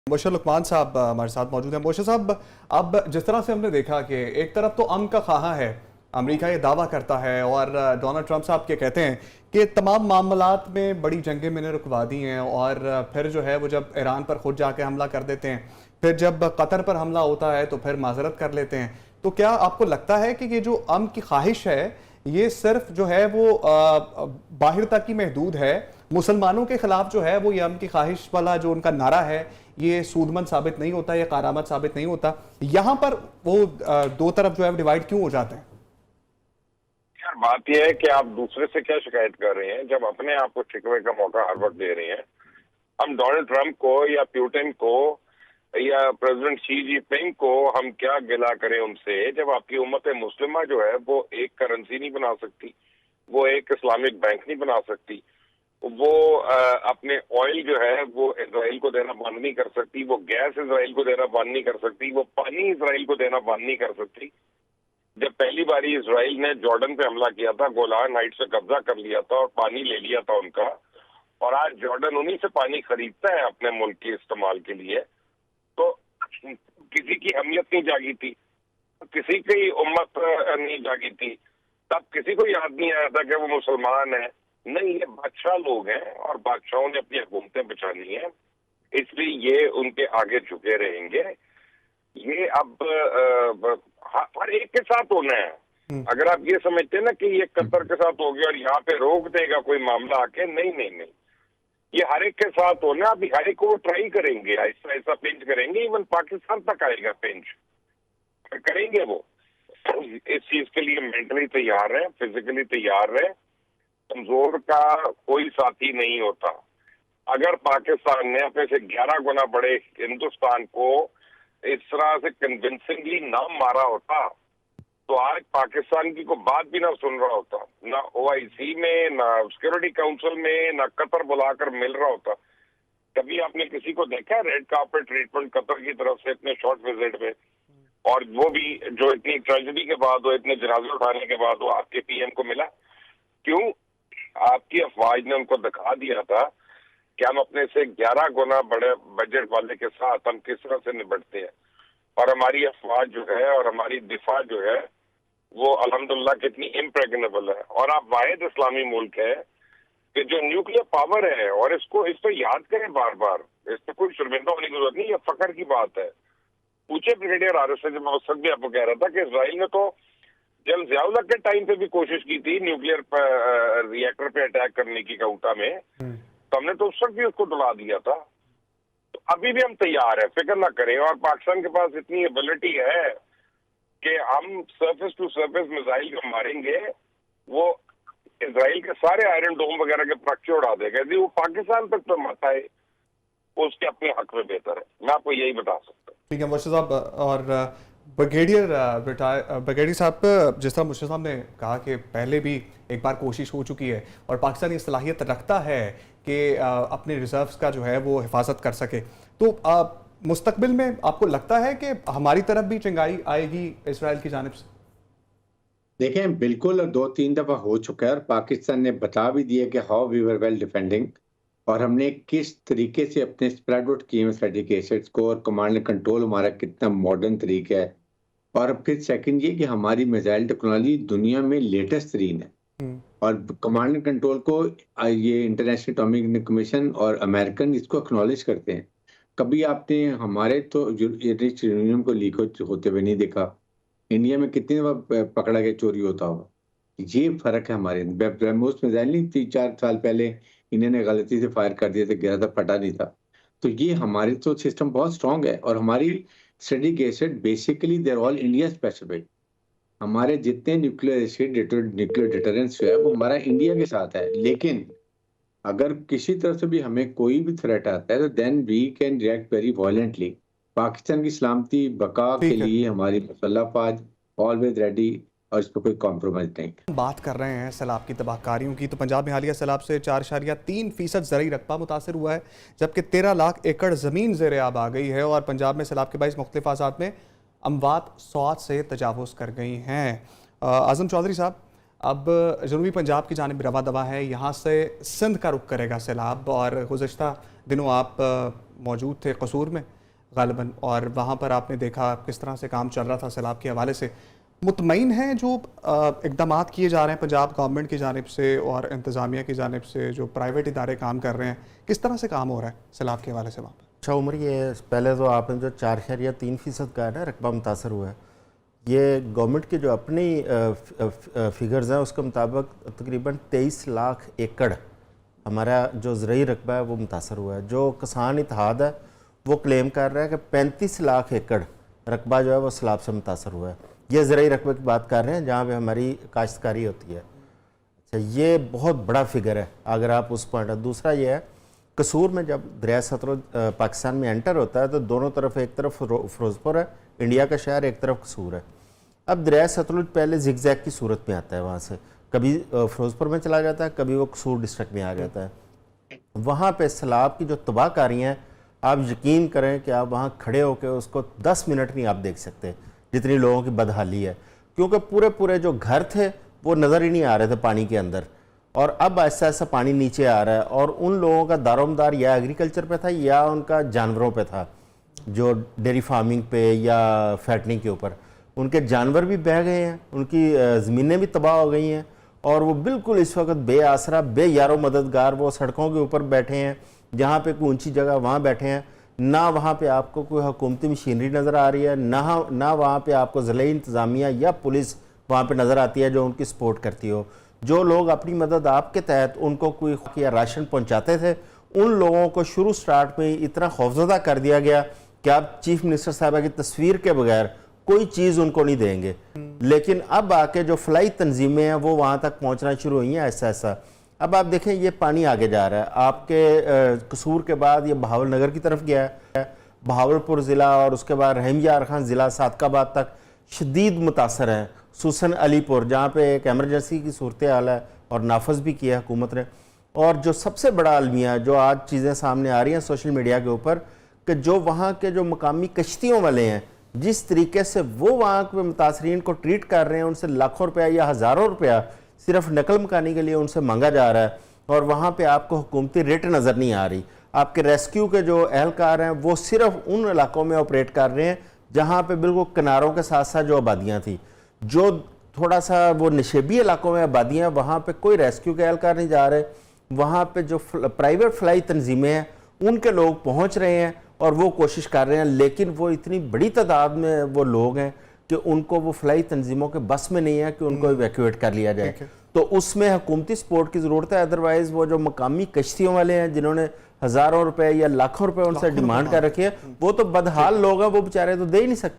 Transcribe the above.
मुबशर लुकमान साहब हमारे साथ मौजूद हैं। मुबशर साहब, अब जिस तरह से हमने देखा कि एक तरफ तो अमन का ख्वाहा है, अमेरिका ये दावा करता है और डोनाल्ड ट्रंप साहब के कहते हैं कि तमाम मामलात में बड़ी जंगें मैंने रुकवा दी हैं, और फिर जो है वो जब ईरान पर खुद जाके हमला कर देते हैं, फिर जब कतर पर हमला होता है तो फिर माजरत कर लेते हैं। तो क्या आपको लगता है कि ये जो अमन की ख्वाहिश है ये सिर्फ जो है वो बाहर तक ही महदूद है, मुसलमानों के खिलाफ जो है वो ये अमन की ख्वाहिश वाला जो उनका नारा है ये सूदमंद साबित नहीं होता, ये कारामद साबित नहीं होता? यहाँ पर वो दो तरफ जो है डिवाइड क्यों हो जाते हैं? यार बात यह है कि आप दूसरे से क्या शिकायत कर रहे हैं जब अपने आप को शिकवे का मौका हर वक्त दे रहे हैं। हम डोनाल्ड ट्रंप को या पुतिन को या प्रेसिडेंट शी जिनपिंग को हम क्या गिला करें उनसे, जब आपकी उम्मत मुस्लिमा जो है वो एक करेंसी नहीं बना सकती, वो एक इस्लामिक बैंक नहीं बना सकती, वो अपने ऑयल जो है वो इजराइल को देना बंद नहीं कर सकती, वो गैस इजराइल को देना बंद नहीं कर सकती, वो पानी इजराइल को देना बंद नहीं कर सकती। जब पहली बारी इजराइल ने जॉर्डन पे हमला किया था, गोलान हाइट्स से कब्जा कर लिया था और पानी ले लिया था उनका, और आज जॉर्डन उन्हीं से पानी खरीदता है अपने मुल्क के इस्तेमाल के लिए, तो किसी की अहमियत नहीं जागी थी, किसी की उम्मत नहीं जागी थी, तब किसी को याद नहीं आया था कि वो मुसलमान है। नहीं, ये बादशाह लोग हैं और बादशाहों ने अपनी हुकूमतें बचानी है, इसलिए ये उनके आगे झुके रहेंगे। ये अब हर एक के साथ होना है। अगर आप ये समझते हैं ना कि ये कतर के साथ हो गया और यहाँ पे रोक देगा कोई मामला आके, नहीं नहीं नहीं, ये हर एक के साथ होना। अभी हर एक को ट्राई करेंगे, ऐसा ऐसा पिंच करेंगे, इवन पाकिस्तान तक आएगा पिंच करेंगे वो। इस चीज के लिए मेंटली तैयार है, फिजिकली तैयार है। कमजोर का कोई साथी नहीं होता। अगर पाकिस्तान ने अपने से 11 गुना बड़े हिंदुस्तान को इस तरह से कन्विंसिंगली ना मारा होता तो आज पाकिस्तान की कोई बात भी ना सुन रहा होता, ना OIC में, ना सिक्योरिटी काउंसिल में, ना कतर बुलाकर मिल रहा होता। कभी आपने किसी को देखा है रेड कार्पेट ट्रीटमेंट कतर की तरफ से इतने शॉर्ट विजिट में, और वो भी जो इतनी ट्रेजेडी के बाद हो, इतने जनाजे उठाने के बाद वो आपके PM को मिला? क्यों? आपकी अफवाज ने उनको दिखा दिया था कि हम अपने से 11 गुना बड़े बजट वाले के साथ हम किस तरह से निपटते हैं, और हमारी अफवाज जो है और हमारी दिफा जो है वो अल्हम्दुलिल्लाह कितनी इम्प्रेग्नेबल है। और आप वाहिद इस्लामी मुल्क है कि जो न्यूक्लियर पावर है, और इसको याद करें बार बार, इस पर कोई शर्मिंदा होने की जरूरत नहीं, ये फख्र की बात है। पूछे ब्रिगेडियर आरिफ से, जब मैं उस वक्त भी आपको कह रहा था कि इसराइल ने तो जब ज़ियाउल हक के टाइम पे भी कोशिश की थी न्यूक्लियर रिएक्टर पे अटैक करने की काउंटा में, तो हमने तो उस वक्त भी उसको डुला दिया था। तो अभी भी हम तैयार है, फिक्र ना करें। और पाकिस्तान के पास इतनी एबिलिटी है कि हम सरफेस टू सरफेस मिसाइल को मारेंगे, वो इजराइल के सारे आयरन डोम वगैरह के पर्चे उड़ा देगा। यदि वो पाकिस्तान तक तो मत आए, उसके अपने हक में बेहतर है। मैं आपको यही बता सकता हूँ। ठीक है मुबशर साहब। और ब्रिगेडियर साहब, जिस तरह मुबशर साहब ने कहा कि पहले भी एक बार कोशिश हो चुकी है और पाकिस्तान ये सलाहियत रखता है कि अपने रिजर्व्स का जो है वो हिफाजत कर सके, तो मुस्तकबिल में आपको लगता है कि हमारी तरफ भी चिंगारी आएगी इजराइल की जानिब से? देखें, बिल्कुल 2-3 दफ़ा हो चुका है और पाकिस्तान ने बता भी दिया कि how we were well defending, और हमने किस तरीके से अपने स्प्रेड आउट किए हैं स्ट्रेटेजिक एसेट्स को, और कमांड एंड कंट्रोल हमारा कितना मॉडर्न तरीका है। और फिर सेकंड ये कि हमारी मिसाइल टेक्नोलॉजी दुनिया में लेटेस्ट तरीन है, और कमांड एंड कंट्रोल को ये इंटरनेशनल एटॉमिक कमीशन और अमेरिकन इसको एक्नॉलेज करते हैं। कभी आपने हमारे तो यूरेनियम को लीक होते हुए नहीं देखा। इंडिया में कितनी दफा पकड़ा गया चोरी होता होगा। ये फर्क है हमारे। ब्रह्मोस मिसाइल नहीं 3-4 साल पहले इन्होंने गलती से फायर कर दिया था, गिरा था, फटा नहीं था। तो ये हमारे तो सिस्टम बहुत स्ट्रांग है, और हमारी strategic asset basically there all India specific. हमारे जितने न्यूक्लियर एसिड न्यूक्लियर डिटरेंस है वो हमारा इंडिया के साथ है। लेकिन अगर किसी तरफ से भी हमें कोई भी थ्रेट आता है तो then we can react very violently. Pakistan की सलामती बका के लिए हमारी मुसल्लह फौज ऑलवेज रेडी, और इस पर कोई कॉम्प्रोमाइज नहीं। बात कर रहे हैं सैलाब की तबाहकारियों की, तो पंजाब में हालिया सैलाब से 4.3% ज़रई रकबा मुतासर हुआ है, जबकि 13 लाख एकड़ ज़मीन ज़ेर आब आ गई है, और पंजाब में सैलाब के बाइस मुख्तलिफ आज़ाद में अमवात 100 से तजावुज़ कर गई हैं। आज़म चौधरी साहब, अब जनूबी पंजाब की जानिब रवा दवा है, यहाँ से सिंध का रुख करेगा सैलाब, और गुज़श्ता दिनों आप موجود تھے قصور میں غالباً، اور وہاں پر آپ نے دیکھا کس طرح سے کام چل رہا تھا سیلاب کے حوالے سے. مطمئن ہیں جو اقدامات کیے جا رہے ہیں پنجاب گورنمنٹ کی جانب سے اور انتظامیہ کی جانب سے، جو پرائیویٹ ادارے کام کر رہے ہیں، کس طرح سے کام ہو رہا ہے سیلاب کے حوالے سے وہاں پر؟ اچھا عمر، یہ پہلے تو آپ نے جو 4.3% کا ہے نا رقبہ متاثر ہوا ہے، یہ گورنمنٹ کے جو اپنی فگرز ہیں اس کے مطابق تقریباً 23 لاکھ ایکڑ ہمارا جو زرعی رقبہ ہے وہ متاثر ہوا ہے. جو کسان اتحاد ہے وہ کلیم کر رہا ہے کہ 35 لاکھ ایکڑ رقبہ جو ہے وہ سیلاب سے متاثر ہوا ہے. یہ زرعی رقبے کی بات کر رہے ہیں جہاں پہ ہماری کاشتکاری ہوتی ہے. اچھا، یہ بہت بڑا فگر ہے اگر آپ اس پوائنٹ. دوسرا یہ ہے قصور میں جب دریائے ستلج پاکستان میں انٹر ہوتا ہے تو دونوں طرف، ایک طرف فیروزپور ہے انڈیا کا شہر، ایک طرف قصور ہے. اب دریائے ستلج پہلے زگ زیگ کی صورت میں آتا ہے، وہاں سے کبھی فیروزپور میں چلا جاتا ہے، کبھی وہ قصور ڈسٹرکٹ میں آ جاتا ہے. وہاں پہ سیلاب کی جو تباہ کاری ہیں، آپ یقین کریں کہ آپ وہاں کھڑے ہو کے اس کو 10 منٹ نہیں آپ دیکھ سکتے جتنی لوگوں کی بدحالی ہے. کیونکہ پورے جو گھر تھے وہ نظر ہی نہیں آ رہے تھے پانی کے اندر، اور اب ایسا ایسا پانی نیچے آ رہا ہے. اور ان لوگوں کا دار و مدار یا ایگریکلچر پہ تھا یا ان کا جانوروں پہ تھا، جو ڈیری فارمنگ پہ یا فیٹنگ کے اوپر. ان کے جانور بھی بہہ گئے ہیں، ان کی زمینیں بھی تباہ ہو گئی ہیں، اور وہ بالکل اس وقت بے آسرا، بے یار و مددگار وہ سڑکوں کے اوپر بیٹھے ہیں. جہاں پہ کوئی اونچی جگہ وہاں بیٹھے ہیں. نہ وہاں پہ آپ کو کوئی حکومتی مشینری نظر آ رہی ہے، نہ وہاں پہ آپ کو ضلعی انتظامیہ یا پولیس وہاں پہ نظر آتی ہے جو ان کی سپورٹ کرتی ہو. جو لوگ اپنی مدد آپ کے تحت ان کو کوئی یا راشن پہنچاتے تھے، ان لوگوں کو شروع سٹارٹ میں اتنا خوفزدہ کر دیا گیا کہ آپ چیف منسٹر صاحبہ کی تصویر کے بغیر کوئی چیز ان کو نہیں دیں گے. لیکن اب آ کے جو فلائی تنظیمیں ہیں وہ وہاں تک پہنچنا شروع ہوئی ہیں ایسا ایسا. اب آپ دیکھیں یہ پانی آگے جا رہا ہے. آپ کے قصور کے بعد یہ بہاول نگر کی طرف گیا ہے، بہاولپور ضلع اور اس کے بعد رحیم یار خان ضلع صادق آباد تک شدید متاثر ہیں. سوسن علی پور جہاں پہ ایک ایمرجنسی کی صورتحال ہے اور نافذ بھی کیا ہے حکومت نے. اور جو سب سے بڑا المیہ جو آج چیزیں سامنے آ رہی ہیں سوشل میڈیا کے اوپر، کہ جو وہاں کے جو مقامی کشتیوں والے ہیں جس طریقے سے وہ وہاں کے متاثرین کو ٹریٹ کر رہے ہیں، ان سے لاکھوں روپیہ یا ہزاروں روپیہ صرف نقل مکانی کے لیے ان سے مانگا جا رہا ہے، اور وہاں پہ آپ کو حکومتی ریٹ نظر نہیں آ رہی. آپ کے ریسکیو کے جو اہلکار ہیں وہ صرف ان علاقوں میں آپریٹ کر رہے ہیں جہاں پہ بالکل کناروں کے ساتھ ساتھ جو آبادیاں تھیں. جو تھوڑا سا وہ نشیبی علاقوں میں آبادیاں، وہاں پہ کوئی ریسکیو کے اہلکار نہیں جا رہے. وہاں پہ جو پرائیویٹ فلائی تنظیمیں ہیں ان کے لوگ پہنچ رہے ہیں اور وہ کوشش کر رہے ہیں، لیکن وہ اتنی بڑی تعداد میں وہ لوگ ہیں کہ ان کو وہ فلائی تنظیموں کے بس میں نہیں ہے کہ ان کو ایویکویٹ کر لیا جائے. تو اس میں حکومتی سپورٹ کی ضرورت ہے. ادروائز وہ جو مقامی کشتیوں والے ہیں جنہوں نے ہزاروں روپے یا لاکھوں روپے ان سے ڈیمانڈ کر رکھی ہے، وہ تو بدحال لوگ ہیں، وہ بیچارے تو دے ہی نہیں سکتے.